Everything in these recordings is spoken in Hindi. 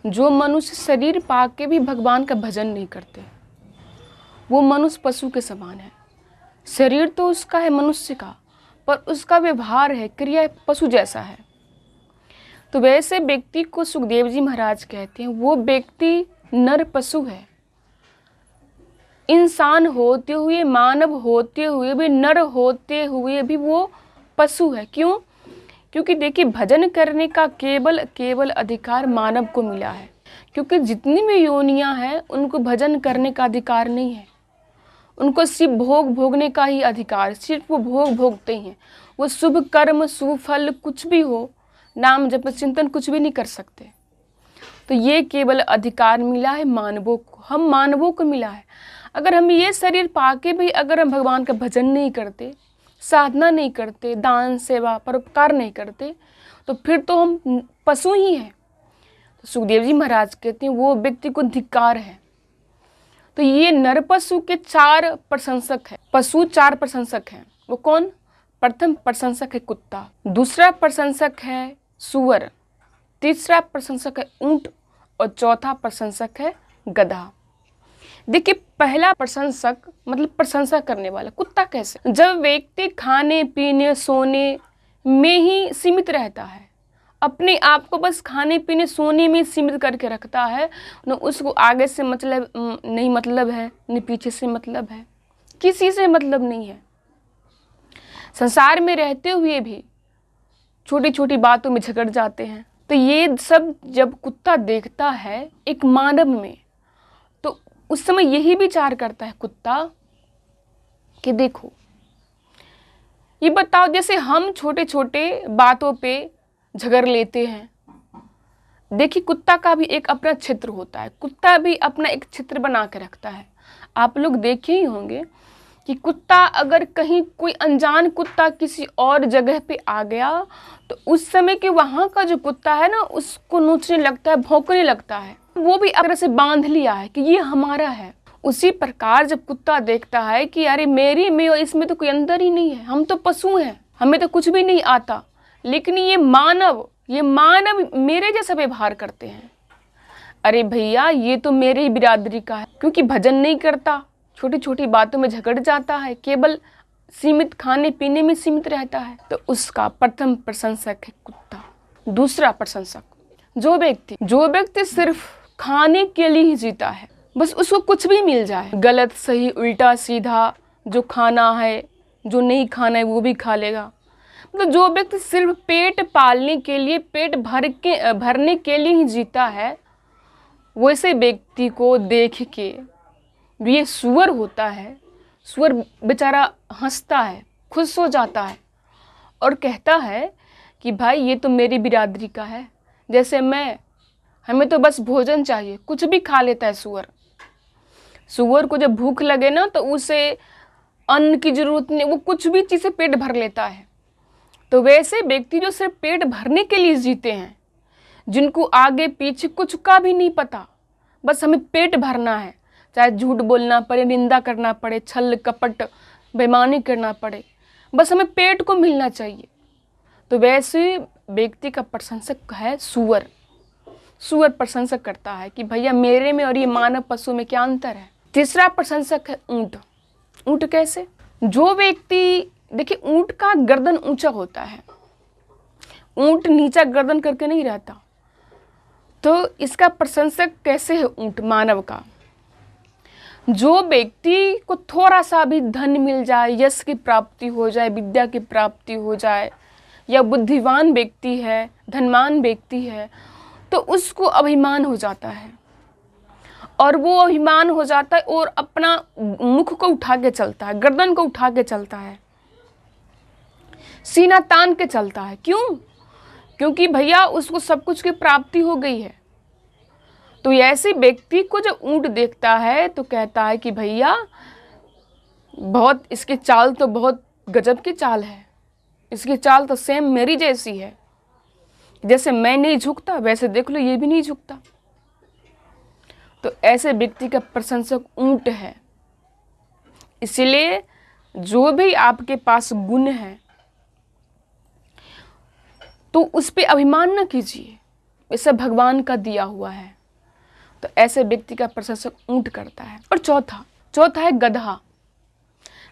जो मनुष्य शरीर पा के भी भगवान का भजन नहीं करते, वो मनुष्य पशु के समान है। शरीर तो उसका है मनुष्य का, पर उसका व्यवहार है, क्रिया पशु जैसा है। तो वैसे व्यक्ति को सुखदेव जी महाराज कहते हैं, वो व्यक्ति नर पशु है। इंसान होते हुए, मानव होते हुए भी, नर होते हुए भी वो पशु है। क्यों? क्योंकि देखिए, भजन करने का केवल अधिकार मानव को मिला है। क्योंकि जितनी भी योनियां हैं उनको भजन करने का अधिकार नहीं है। उनको सिर्फ भोग भोगने का ही अधिकार, सिर्फ वो भोग भोगते हैं। वो शुभ कर्म, शुभ फल कुछ भी हो, नाम जप चिंतन कुछ भी नहीं कर सकते। तो ये केवल अधिकार मिला है मानवों को, हम मानवों को मिला है। अगर हम ये शरीर पाके भी अगर हम भगवान का भजन नहीं करते, साधना नहीं करते, दान सेवा परोपकार नहीं करते, तो फिर तो हम पशु ही हैं। तो सुखदेव जी महाराज कहते हैं वो व्यक्ति को धिक्कार है। तो ये नर पशु के 4 प्रशंसक हैं। पशु 4 प्रशंसक हैं। वो कौन? प्रथम प्रशंसक है कुत्ता, दूसरा प्रशंसक है सूअर, तीसरा प्रशंसक है ऊंट और चौथा प्रशंसक है गधा। देखिए, पहला प्रशंसक मतलब प्रशंसा करने वाला कुत्ता कैसे? जब व्यक्ति खाने पीने सोने में ही सीमित रहता है, अपने आप को बस खाने पीने सोने में सीमित करके रखता है, न उसको आगे से मतलब नहीं मतलब है, न पीछे से मतलब है, किसी से मतलब नहीं है। संसार में रहते हुए भी छोटी छोटी बातों में झगड़ जाते हैं। तो ये सब जब कुत्ता देखता है एक मानव में, तो उस समय यही विचार करता है कुत्ता कि देखो, ये बताओ, जैसे हम छोटे छोटे बातों पे झगड़ लेते हैं, देखिए कुत्ता का भी एक अपना क्षेत्र होता है। कुत्ता भी अपना एक क्षेत्र बना के रखता है। आप लोग देखे ही होंगे कि कुत्ता अगर कहीं कोई अनजान कुत्ता किसी और जगह पे आ गया, तो उस समय के वहाँ का जो कुत्ता है ना, उसको नोचने लगता है, भौंकने लगता है। वो भी अगर से बांध लिया है कि ये हमारा है। उसी प्रकार जब कुत्ता देखता है कि अरे मेरी में और इसमें तो कोई अंतर ही नहीं है, हम तो पशु हैं, हमें तो कुछ भी नहीं आता, लेकिन ये मानव मेरे जैसा व्यवहार करते हैं। अरे भैया, ये तो मेरे ही बिरादरी का है, क्योंकि भजन नहीं करता, छोटी छोटी बातों में झगड़ जाता है, केवल सीमित खाने पीने में सीमित रहता है। तो उसका प्रथम प्रशंसक है कुत्ता। दूसरा प्रशंसक जो व्यक्ति सिर्फ खाने के लिए ही जीता है, बस उसको कुछ भी मिल जाए, गलत सही उल्टा सीधा, जो खाना है जो नहीं खाना है वो भी खा लेगा। मतलब जो व्यक्ति सिर्फ पेट पालने के लिए, पेट भरने के लिए ही जीता है, वैसे व्यक्ति को देख के ये सूअर होता है, सूअर बेचारा हंसता है, खुश हो जाता है और कहता है कि भाई ये तो मेरी बिरादरी का है, जैसे हमें तो बस भोजन चाहिए, कुछ भी खा लेता है सूअर। सूअर को जब भूख लगे ना, तो उसे अन्न की जरूरत नहीं, वो कुछ भी चीज़ से पेट भर लेता है। तो वैसे व्यक्ति जो सिर्फ पेट भरने के लिए जीते हैं, जिनको आगे पीछे कुछ का भी नहीं पता, बस हमें पेट भरना है, चाहे झूठ बोलना पड़े, निंदा करना पड़े, छल कपट बेईमानी करना पड़े, बस हमें पेट को मिलना चाहिए। तो वैसे व्यक्ति का प्रशंसक है सूअर। सूअर प्रशंसक करता है कि भैया मेरे में और ये मानव पशु में क्या अंतर है। तीसरा प्रशंसक है ऊंट। ऊंट कैसे? जो व्यक्ति, देखिए ऊंट का गर्दन ऊंचा होता है, ऊंट नीचा गर्दन करके नहीं रहता। तो इसका प्रशंसक कैसे है ऊंट? मानव का। जो व्यक्ति को थोड़ा सा भी धन मिल जाए, यश की प्राप्ति हो जाए, विद्या की प्राप्ति हो जाए, या बुद्धिमान व्यक्ति है, धनवान व्यक्ति है, तो उसको अभिमान हो जाता है, और वो अभिमान हो जाता है और अपना मुख को उठा के चलता है, गर्दन को उठा के चलता है, सीना तान के चलता है। क्यों? क्योंकि भैया उसको सब कुछ की प्राप्ति हो गई है। तो ऐसे व्यक्ति को जब ऊंट देखता है तो कहता है कि भैया बहुत, इसकी चाल तो बहुत गजब की चाल है, इसकी चाल तो सेम मेरी जैसी है, जैसे मैं नहीं झुकता वैसे देख लो ये भी नहीं झुकता। तो ऐसे व्यक्ति का प्रशंसक ऊंट है। इसलिए जो भी आपके पास गुण है तो उस पे अभिमान न कीजिए, ये सब भगवान का दिया हुआ है। तो ऐसे व्यक्ति का प्रशंसक ऊंट करता है। और चौथा है गधा।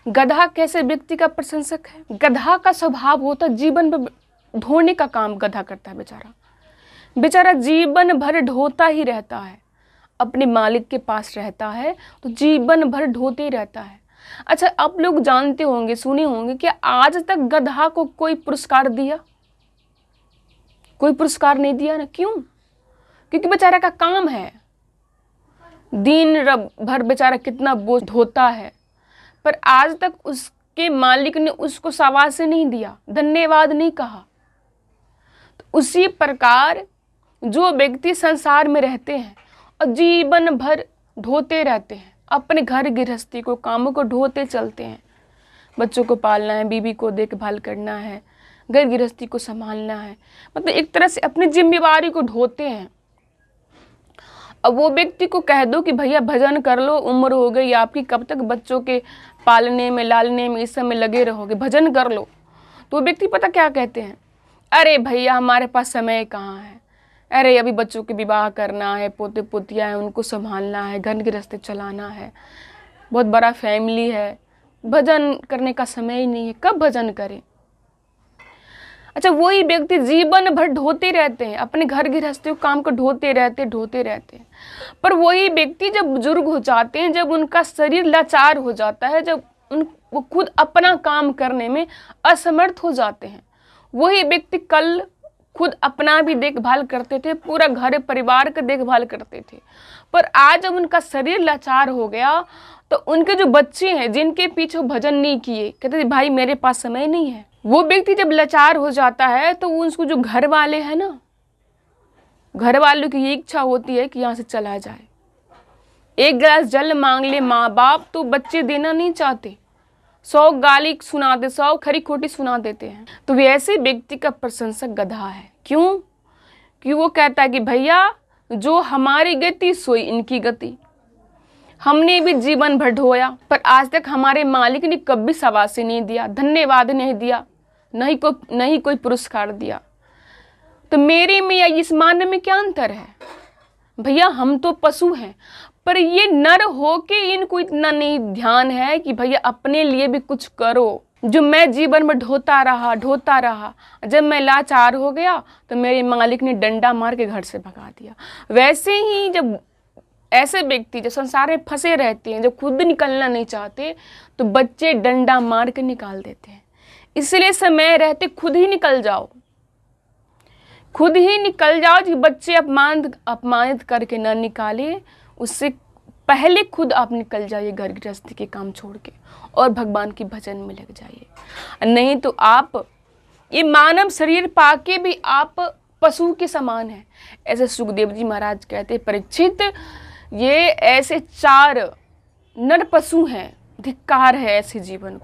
गधा कैसे व्यक्ति का प्रशंसक है? गधा का स्वभाव होता है जीवन में ढोने का काम गधा करता है। बेचारा जीवन भर ढोता ही रहता है, अपने मालिक के पास रहता है तो जीवन भर ढोते ही रहता है। अच्छा, आप लोग जानते होंगे, सुने होंगे कि आज तक गधा को कोई पुरस्कार दिया? कोई पुरस्कार नहीं दिया ना। क्यों? क्योंकि बेचारा का काम है, दिन भर बेचारा कितना बोझ ढोता है, पर आज तक उसके मालिक ने उसको शाबाशी नहीं दिया, धन्यवाद नहीं कहा। तो उसी प्रकार जो व्यक्ति संसार में रहते हैं और जीवन भर ढोते रहते हैं, अपने घर गृहस्थी को, कामों को ढोते चलते हैं, बच्चों को पालना है, बीवी को देखभाल करना है, घर गृहस्थी को संभालना है, मतलब एक तरह से अपनी जिम्मेवारी को ढोते हैं। अब वो व्यक्ति को कह दो कि भैया भजन कर लो, उम्र हो गई आपकी, कब तक बच्चों के पालने में लालने में इस सब में लगे रहोगे, भजन कर लो। तो वो व्यक्ति पता क्या कहते हैं? अरे भैया हमारे पास समय कहाँ है, अरे अभी बच्चों के विवाह करना है, पोते पोतियाँ हैं उनको संभालना है, घर गृहस्थी चलाना है, बहुत बड़ा फैमिली है, भजन करने का समय ही नहीं है, कब भजन करें। अच्छा, वही व्यक्ति जीवन भर ढोते रहते हैं, अपने घर गृहस्थी काम को ढोते रहते हैं, पर वही व्यक्ति जब बुजुर्ग हो जाते हैं, जब उनका शरीर लाचार हो जाता है, जब वो खुद अपना काम करने में असमर्थ हो जाते हैं, वही व्यक्ति कल खुद अपना भी देखभाल करते थे, पूरा घर परिवार का देखभाल करते थे, पर आज जब उनका शरीर लाचार हो गया तो उनके जो बच्चे हैं जिनके पीछे भजन नहीं किए, कहते थे भाई मेरे पास समय नहीं है। वो व्यक्ति जब लाचार हो जाता है तो उसको जो घर वाले हैं ना, घर वालों की ये इच्छा होती है कि यहाँ से चला जाए। एक गिलास जल मांग ले माँ बाप तो बच्चे देना नहीं चाहते, 100 गाली सुनाते, 100 खरी खोटी सुना देते हैं। तो वैसे व्यक्ति का प्रशंसक गधा है। क्यों? कि वो कहता है कि भैया जो हमारी गति सोई इनकी गति, हमने भी जीवन भर ढोया पर आज तक हमारे मालिक ने कभी शाबाशी नहीं दिया, धन्यवाद नहीं दिया, नहीं कोई पुरस्कार दिया। तो मेरे में या इस मानव में क्या अंतर है? भैया हम तो पशु हैं, पर ये नर हो के इनको इतना नहीं ध्यान है कि भैया अपने लिए भी कुछ करो। जो मैं जीवन में ढोता रहा, जब मैं लाचार हो गया तो मेरे मालिक ने डंडा मार के घर से भगा दिया। वैसे ही जब ऐसे व्यक्ति जो संसार में फंसे रहते हैं, जो खुद निकलना नहीं चाहते, तो बच्चे डंडा मार के निकाल देते हैं। इसलिए समय रहते खुद ही निकल जाओ, कि बच्चे अपमानित करके न निकाले, उससे पहले खुद आप निकल जाइए घर गृहस्थी के काम छोड़ के और भगवान की भजन में लग जाइए। नहीं तो आप ये मानव शरीर पाके भी आप पशु के समान हैं। ऐसे सुखदेव जी महाराज कहते, परीक्षित ये ऐसे 4 नर पशु हैं, धिक्कार है ऐसे जीवन को।